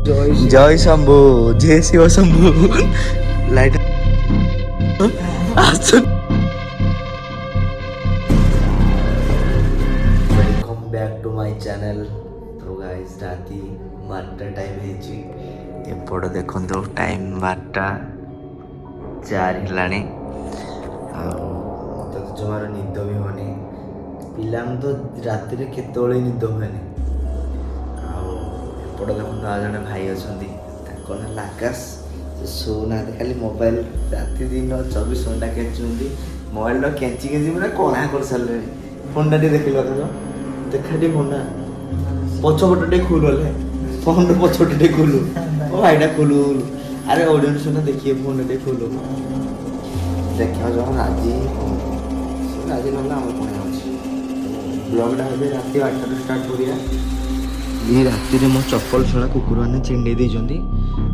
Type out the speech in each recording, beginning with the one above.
जय शंभु जय Shiv Shambhu light welcome back to my channel. तो गाइस राती 12टा टाइम हेची एपट देखो टाइम 12:04 हेलानी मत तो जमार निद भी होनी पिला तो राति रे केतोळे निद होनी एपट देखो आ जने भाई अच्छा ना आकाश से शोना खाली मोबाइल राति दिन 24 घंटा खेचुंदी मोबाइल केंची केंची पूरा कणा कर सारे फोन टा देख देखा फोन पछपट टे खुल फोन पछपटे खुलू ओ भाईटा खुलू अरे ऑडियंस सुना देखिए फोन टे खुलू देखा जो आज आज ना ब्लॉग राति 8 स्टार्ट करिया ये राति में मो चप्पल छड़ा कुकुर मैंने छिंडे देइछंती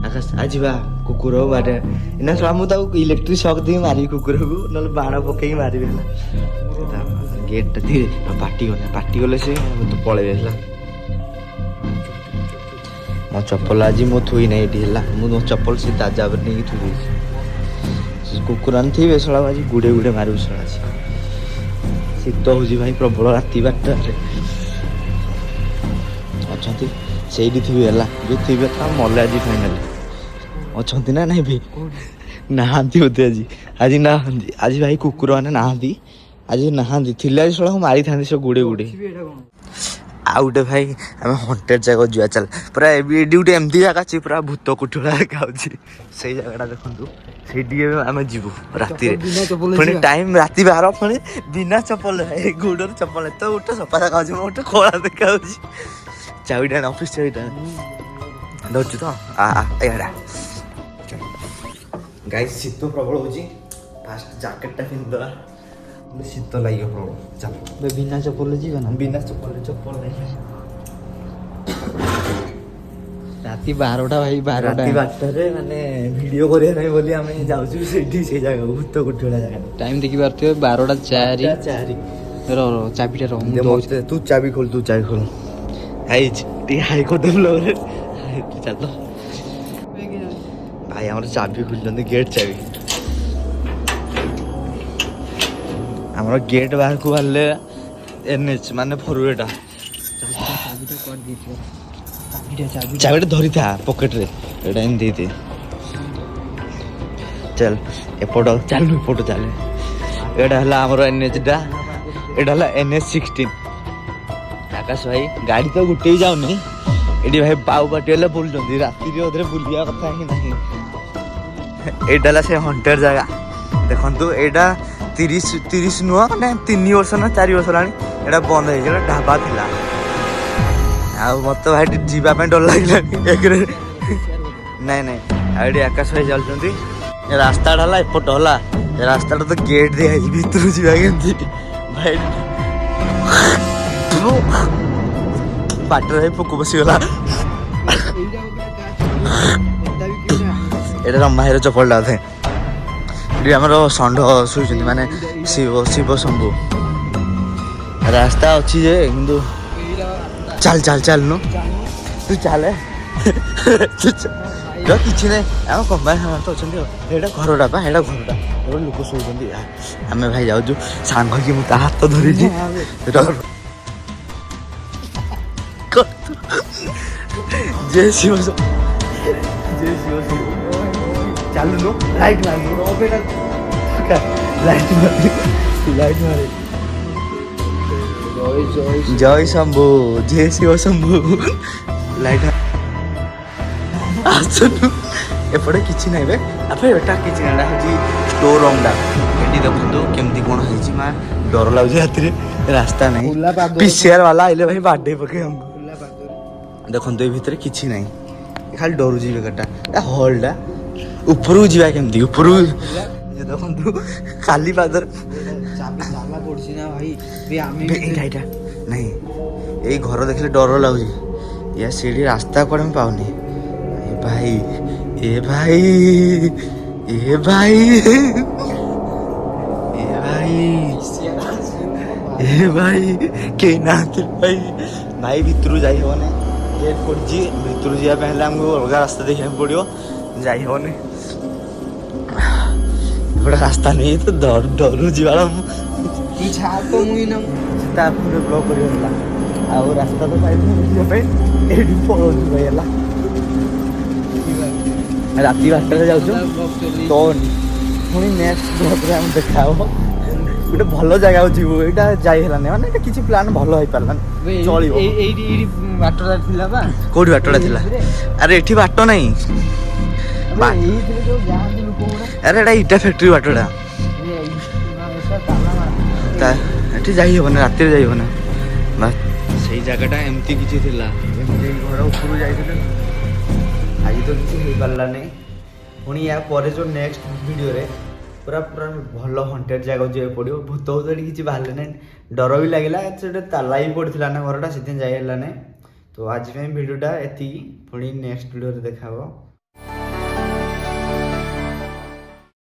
आकाश आज बा कुकुर बाटे इना छड़ा मु ताऊ इलेक्ट्रिक शॉक दे मारी कुकुर को नल बाण पकई मारी ना गेट धीरे पार्टी गले से तो पळे गेला मो चप्पल आज मो थुई नहीं ढिला मो चप्पल से ताजा पर नहीं थुई कुकुर आन थी बेसला आज गुडे गुडे मारू छड़ा शीत हो भाई प्रबल राति 12 अच्छा से थे जो थे मले आज फाइनाल अच्छा ना नहीं भाई नहांती होते आज आज ना आज भाई कुकुर मैंने नहांती आज नहांती थिले आज सड़ा मारी था सब गुड़े गुड़े आ गए भाई आम हंटेड जगह जुआ चल पूरा एडी गोटे एमती जगह अच्छी पूरा भूत कुटुड़ा से जगह देखु से आम जीवु राति पुणी टाइम राति 12 पुणी बिना चप्पल गोड़ चप्पल तो गोटे सफा देखा गोटे कला देखा चाविटा ऑफिस चाविटा धरछु तो एड़ा गाइस शीत प्रबल हो फास्ट जैकेटा पिंधवा शीत लगे प्रबल चल बिना चप्पल जी ना बिना चप्पल नहीं राति 12टा भाई 12टा माने वीडियो करिया नहीं बोली हमें जाउछु सेठी से जगह भूत कुटिला जगह टाइम देखि पारथियो 12:04 रो चाबिटा रो तू चाबी खोल हाई को दे चल भाई हमारे चाबी खुल गेट चाबी हमारा गेट बाहर को बाहर एनएच माने फॉरवर्ड चाबिटा धरी था पॉकेट रे एटा इन दे चल एपट चल एटा हला हमर एनएच डा एटा हला एनएच 16 आकाश भाई गाड़ी तो गोटे ही जाऊनी एडी भाई पाउ पाटी वाले बुल राति अधरे बुलिया कथा ही नहीं एडा से हंटर जगह देखु एडा 30 नुह मैंने 3 वर्ष ना 4 वर्ष लानी एडा बंद हो ढाबा थिला आ मत भाई जीवाई डर लगे नहीं आकाश भाई चलती रास्ता ढाला एपट हला रास्ता तो गेट दिया भीतर जीवा भाई बाटर पोक बसीगला ये रमाहिर चप्पल थे ये आम षंढ शुई माने शिव शंभु रास्ता अच्छी जे किंतु चल चल चल नु तू चल कि ना कंबाइन तो अच्छा घरटा पा एटा घरटा लोक शोचती आम भाई जाऊँ सांग कि मुझे हाथ धरी जय शिव चलो लाइट मारे जय शंभु जय शिव शंभु लाइट एपटे किसी ना एटा कि स्टोर रूम देखो केमती कौन है माँ डर लगे राति रास्ता नहीं पीसीआर वाला आइले भाई बाडे पके हमको देखो भितर किसी ना खाली डर बेटा हॉलटा ऊपर जा केमती ऊपर देखो खाली पादर नहीं ये घर देखले डर लगुच या सीढ़ी रास्ता कड़े मैं पाऊनी भाई ए भाई ए भाई ए भाई ए भाई के ना भाई भाई भितर जाई हो ना गेट पड़ी भितर जावाई हेल्ले आमको अलग रास्ता देखा पड़ो जाई हेनी गोटे रास्ता नहीं तो डरू जीवार तू छाड़ तो मुई ना ब्लॉक करला आउ रास्ता तो पाइबे एठी पळौछु भाईला राति 8 जाऊछु तो पुणी नेक्स्ट ब्लॉक रे हम देखा हो गोटे भल जगह जीवु एटा जाई हेलाने माने एटा किछि प्लान भल होई परला चलिबो एडी बाटरा थिला बा कोठी बाटोटा थिला अरे एठी बाटो नाही एही थिले जो जान लोक गुडा अरे एटा इटा फैक्ट्री बाटोटा एठी जाई हेबने राति रे जाई हेबने बस सेही जगहटा एमती किछि थिला एमती घर ऊपर जाइथिले आज तो किछि हेई परला नै पुणी या परे जो नेक्स्ट वीडियो रे पूरा पूरा भल हंटेड जगह जे पड़ो भूत भूत किसी बाहर ना डर भी लगे ताला भी पड़ता ना घरटा से जाइला ना तो आज भिडियोटा एति पुणी नेक्स्ट वीडियो देखा।